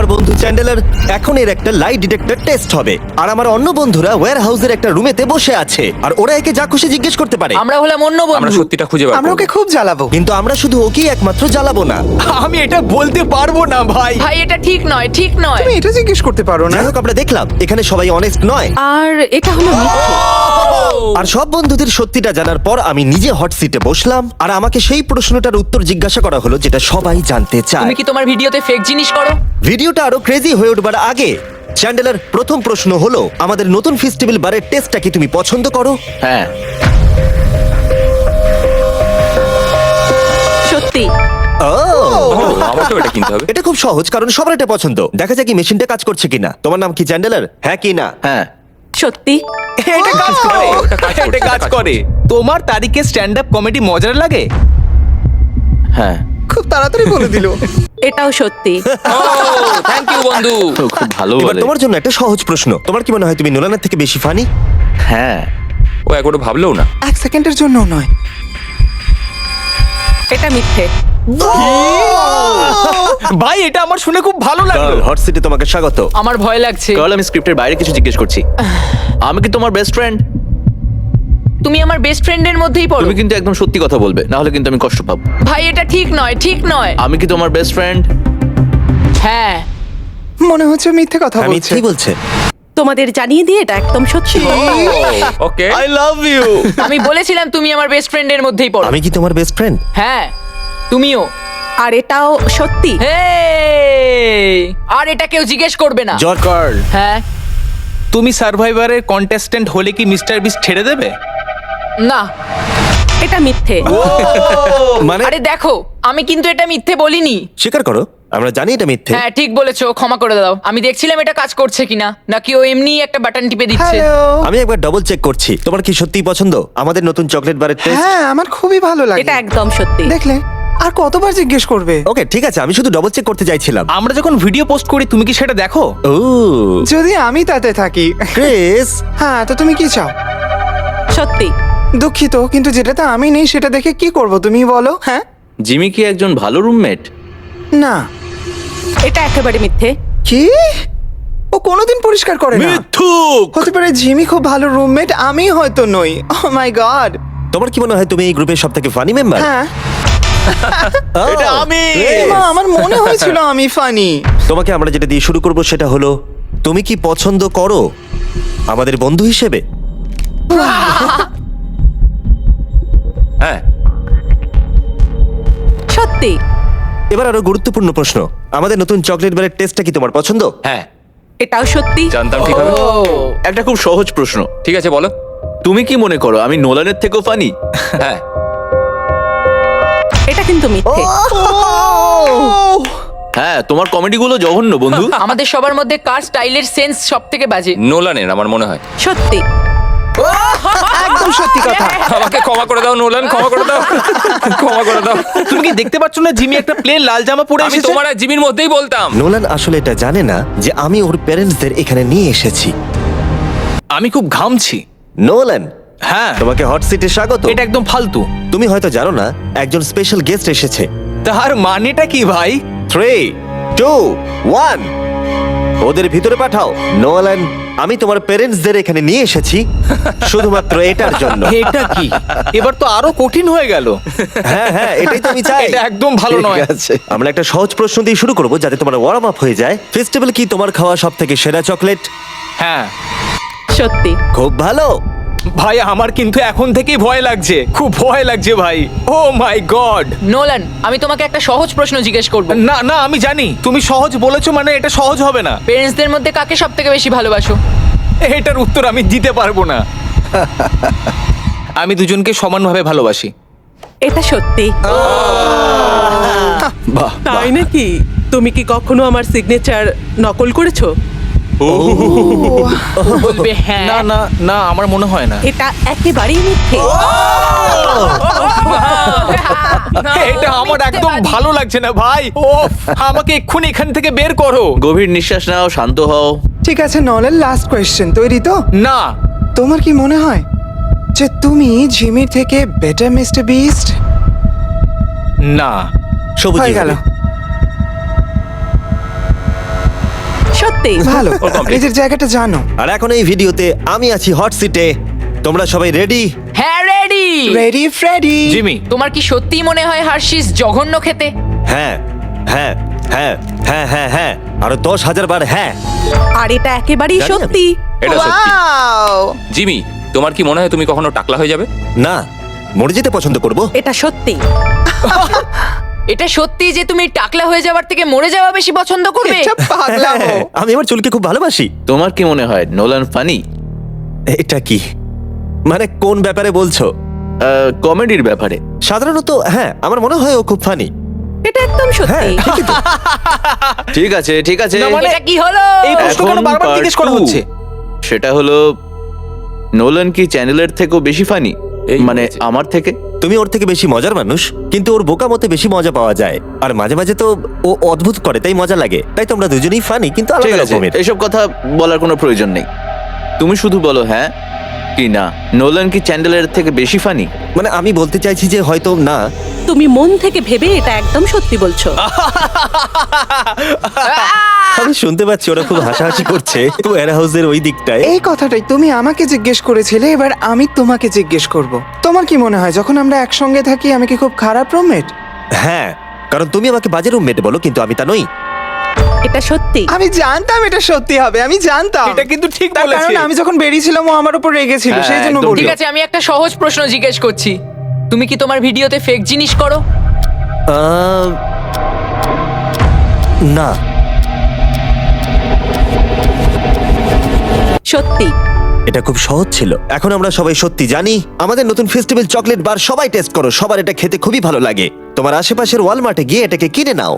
আমার বন্ধু চ্যান্ডেলার, এখন এর একটা লাই ডিটেক্টর টেস্ট হবে। আর আমার অন্য বন্ধুরা ওয়্যার হাউসের একটা রুমেতে বসে আছে, আর ওরা একে যা খুশি জিজ্ঞেস করতে পারে। আমরা হলাম অন্য আমরা বন্ধু। সত্যিটা খুঁজে বার আমরা করব। ওকে খুব জ্বালাবো। কিন্তু আমরা শুধু ওকেই একমাত্র জ্বালাবো না। আমি এটা বলতে পারবো না ভাই। ভাই এটা ঠিক নয়, ঠিক নয়। তুমি এটা জিজ্ঞেস করতে পারো না। যাই হোক, আমরা দেখলাম এখানে সবাই অনেস্ট নয়। আর এটা হলো মিথ্যে। আর সব বন্ধুদের সত্যিটা জানার পর আমি নিজে হট সিটে বসলাম, আর আমাকে সেই প্রশ্নটার উত্তর জিজ্ঞাসা করা হলো যেটা সবাই জানতে চায়। তুমি কি তোমার ভিডিওতে ফেক জিনিস করো? ভিডিওটা আরো ক্রেজি হয়ে উঠবার আগে চ্যান্ডেলার, প্রথম প্রশ্ন হলো আমাদের নতুন ফেস্টিভ্যাল বারের টেস্টটা কি তুমি পছন্দ করো? হ্যাঁ, সত্যি। ও, আমাকেও এটা কিনতে হবে। এটা খুব সহজ, কারণ সবার এটা পছন্দ। দেখা যাক কি মেশিনটা কাজ করছে কিনা। তোমার নাম কি চ্যান্ডেলার? হ্যাঁ কি না? হ্যাঁ, সত্যি। এটা কাজ করে। এটা কাজ করছে, এটা কাজ এটা কাজ করে। তোমার তারিখে স্ট্যান্ড আপ কমেডি মজার লাগে? হ্যাঁ, খুব তাড়াতাড়ি বলে দিল। এটাও সত্যি। থ্যাংক ইউ বন্ধু। খুব ভালো এবার বলে। তোমার জন্য একটা সহজ প্রশ্ন। তোমার কি মনে হয় তুমি নোলানের থেকে বেশি ফানি? হ্যাঁ, ও একবারও ভাবলেও না। এক সেকেন্ডের জন্য নয়। এটা মিথ্যে। ভাই এটা আমার শুনে খুব ভালো লাগলো। হট সিটে তোমাকে স্বাগত। আমার ভয় লাগছে। কারণ আমি স্ক্রিপ্টের বাইরে কিছু জিজ্ঞেস করছি। আমি কি তোমার বেস্ট ফ্রেন্ড? তুমি আমার বেস্ট ফ্রেন্ডের মধ্যেই পড়ো। তুমি কিন্তু একদম সত্যি কথা বলবে, না হলে কিন্তু আমি কষ্ট পাবো। ভাই এটা ঠিক নয়, ঠিক নয়। আমি কি তোমার বেস্ট ফ্রেন্ড? হ্যাঁ। মনে হচ্ছে মিথ্যে কথা আমি বলছে। কি বলছে? তোমাদের জানিয়ে দিয়ে এটা একদম সত্যি। ওকে। I love you. আমি বলেছিলাম তুমি আমার বেস্ট ফ্রেন্ডের মধ্যেই পড়ো। আমি কি তোমার বেস্ট ফ্রেন্ড? হ্যাঁ, তুমিও। আর এটাও সত্যি। হেই! আর এটা কেউ জিজ্ঞেস করবে না। জর্জ, কার্ল, হ্যাঁ। তুমি সার্ভাইভারের কন্টেস্ট্যান্ট হলে কি মিস্টার বিস্ট ছেড়ে দেবে? না। এটা মিথ্যে। মানে আরে দেখো, আমি কিন্তু এটা মিথ্যে বলিনি। স্বীকার করো, আমরা জানি এটা মিথ্যে। হ্যাঁ ঠিক বলেছো, ক্ষমা করে দাও। আমি দেখছিলাম এটা কাজ করছে কিনা, নাকি ও এমনি একটা বাটন টিপে দিচ্ছে। হ্যালো। আমি একবার ডবল চেক করছি। তোমার কি সত্যিই পছন্দ আমাদের নতুন চকলেট বারের টেস্ট? হ্যাঁ, আমার খুবই ভালো লাগে। এটা একদম সত্যি। দেখলে আর কতবার জিজ্ঞেস করবে? ওকে ঠিক আছে, আমি শুধু ডবল চেক করতে চাইছিলাম। আমরা যখন ভিডিও পোস্ট করি তুমি কি সেটা দেখো? ও যদি আমি তাতে থাকি। ক্রিস, হ্যাঁ, তো তুমি কি চাও? সত্যি। দুঃখিত, কিন্তু যেটাতে আমি নেই সেটা দেখে কি করব তুমি বলো? হ্যাঁ, জিমি কি একজন ভালো রুমমেট? না। এটা একেবারে মিথ্যে। কি? ও কোনোদিন পরিষ্কার করে না। মিথ্যুক। হতে পারে জিমি খুব ভালো রুমমেট, আমি হয়তো নই। ও মাই গড। তোমার কি মনে হয় তুমি এই গ্রুপের সবথেকে ফানি মেম্বার? হ্যাঁ, এটা আমি। মা, আমার মনে হয়েছিল আমি ফানি। তোমাকে আমরা যেটা দিয়ে শুরু করব সেটা হলো, তুমি কি পছন্দ করো আমাদের বন্ধু হিসেবে? হ্যাঁ। সত্যি। এবার আরো গুরুত্বপূর্ণ প্রশ্ন, আমাদের নতুন চকলেট বারের টেস্টটা কি তোমার পছন্দ? হ্যাঁ, এটাও সত্যি। জানতাম ঠিক হবে। একটা খুব সহজ প্রশ্ন। ঠিক আছে বলো। তুমি কি মনে করো আমি নোলানের থেকেও ফানি? হ্যাঁ। এটা কিন্তু মিথ্যে। হ্যাঁ, তোমার কমেডি গুলো জঘন্য বন্ধু। আমাদের সবার মধ্যে কার স্টাইলের সেন্স সব থেকে বাজে? নোলানের আমার মনে হয়। সত্যি। একদম সত্যি কথা। আমাকে ক্ষমা করে দাও নোলান, ক্ষমা করে দাও, ক্ষমা করে দাও। তুমি কি দেখতে পাচ্ছ না জিমি একটা প্লেন লাল জামা পরে আমি এসেছে? তোমার আর জিমির মধ্যেই বলতাম। নোলান আসলে এটা জানে না যে আমি ওর প্যারেন্টসদের এখানে নিয়ে এসেছি। আমি খুব ঘামছি। নোলান, হ্যাঁ, তোমাকে হট সিটে স্বাগত। এটা একদম ফালতু। তুমি হয়তো জানো না একজন স্পেশাল গেস্ট এসেছে। তার মানেটা কি ভাই? 3, 2, 1 ওদের ভিতরে পাঠাও। নোলান, আমি তোমার প্যারেন্টসদের এখানে নিয়ে এসেছি শুধুমাত্র এটার জন্য। এটা কি? এবার তো আরো কঠিন হয়ে গেল। হ্যাঁ হ্যাঁ, এটাই তো আমি চাই। এটা একদম ভালো নয়। ঠিক আছে, আমরা একটা সহজ প্রশ্ন দিয়ে শুরু করব যাতে তোমার ওয়ার্ম আপ হয়ে যায়। ফেস্টিভ্যাল কি তোমার খাওয়া সবথেকে সেরা চকলেট? হ্যাঁ সত্যি। খুব ভালো। ভাই, আমার কিন্তু এখন থেকেই ভয় লাগছে, খুব ভয় লাগছে ভাই। ও মাই গড। নোলান, আমি তোমাকে একটা সহজ প্রশ্ন জিজ্ঞেস করব। না না, আমি জানি তুমি সহজ বলেছো মানে এটা সহজ হবে না। পেরেন্টসদের মধ্যে কাকে সব থেকে বেশি ভালোবাসো? এটার উত্তর আমি দিতে পারবো না। আমি দুজনকে সমানভাবে ভালোবাসি। এটা সত্যি। বাহ, তাই নাকি? তুমি কি কখনো আমার সিগনেচার নকল করেছো? বলবে হ্যাঁ। না না না, আমার মনে হয় না। এটা একেবারেই মিথ্যে। এটা আমার একদম ভালো লাগছে না ভাই। ও, আমাকে এক্ষুনি এখান থেকে বের করো। গভীর নিঃশ্বাস নাও, শান্ত হও। ঠিক আছে নলের লাস্ট কোয়েশ্চেন, তৈরি তো? না। তোমার কি মনে হয় যে তুমি জিমির থেকে বেটার মিস্টার বিস্ট? না। সবুজ হয়ে গেল। সত্যি ভালো ও complete। নিজের জায়গাটা জানো। আর এখন এই ভিডিওতে আমি আছি হট সিটে। তোমরা সবাই রেডি? হ্যাঁ রেডি। Ready Freddie. জিমি, তোমার কি সত্যি মনে হয় হার্শিস জঘন্য খেতে? হ্যাঁ হ্যাঁ হ্যাঁ হ্যাঁ হ্যাঁ হ্যাঁ আরো 10,000 বার হ্যাঁ। আর এটা একেবারেই জানি আমি। সত্যি এটা সত্যি জিমি, তোমার কি মনে হয় তুমি কখনো টাকলা হয়ে যাবে? না, মরে যেতে পছন্দ করব। এটা সত্যি এটা সত্যি যে তুমি টাকলা হয়ে যাওয়ার থেকে মরে যাওয়া বেশি পছন্দ করবে? এটা পাগলামো। হ্যাঁ, আমি আমার চুলকে খুব ভালোবাসি। তোমার কি মনে হয় নোলান ফানি? এটা কি মানে কোন ব্যাপারে বলছো? কমেডির ব্যাপারে। সাধারণত হ্যাঁ, আমার মনে হয় ও খুব ফানি। এটা একদম হ্যাঁ সত্যি ঠিকই তো। ঠিক আছে, ঠিক আছে। এটা কি হলো? এই প্রশ্ন কেন এখন বারবার part জিজ্ঞেস করা 2 হচ্ছে? সেটা হলো নোলান কি চ্যানেলের থেকেও বেশি ফানি? এই মানে হয়েছে। আমার থেকে? তুমি ওর থেকে বেশি মজার মানুষ, কিন্তু ওর বোকা মতে বেশি মজা পাওয়া যায়। আর মাঝে মাঝে তো ও অদ্ভুত করে, তাই মজা লাগে। তাই তোমরা দুজনেই ফানি, কিন্তু ঠিক আলাদা আছে, রকমের। এসব কথা বলার কোনো প্রয়োজন নেই। তুমি শুধু বলো হ্যাঁ কি না। নোলান কি চ্যান্ডেলের থেকে বেশি ফানি? মানে আমি বলতে চাইছি যে হয়তো না। তুমি মন থেকে ভেবে এটা একদম সত্যি বলছো আমি শুনতে পাচ্ছি ওরা খুব হাসাহাসি করছে ওয়্যার হাউসের ওই দিকটায়। এই কথাটাই তুমি আমাকে জিজ্ঞেস করেছিলে, এবার আমি তোমাকে জিজ্ঞেস করব। তোমার কি মনে হয় যখন আমরা একসঙ্গে থাকি আমি কি খুব খারাপ রুমমেট? হ্যাঁ, কারণ তুমি আমাকে বাজে রুমমেট বলো, কিন্তু আমি তা নই। এটা সত্যি আমি জানতাম এটা সত্যি হবে, আমি জানতাম। এটা কিন্তু ঠিক তার বলেছে। কারণ আমি যখন বেরিয়েছিলাম ও আমার উপর রেগেছিল, হ্যাঁ, সেই জন্য একদম বলি। ঠিক আছে, আমি একটা সহজ প্রশ্ন জিজ্ঞেস করছি। তুমি কি তোমার ভিডিওতে ফেক জিনিস করো? আহ, না। সত্যি এটা খুব সহজ ছিল। এখন আমরা সবাই সত্যি জানি। আমাদের নতুন ফেস্টিভ্যাল চকলেট বার সবাই টেস্ট করো, সবার এটা খেতে খুবই ভালো লাগে। তোমার আশেপাশের ওয়ালমার্টে গিয়ে এটাকে কিনে নাও।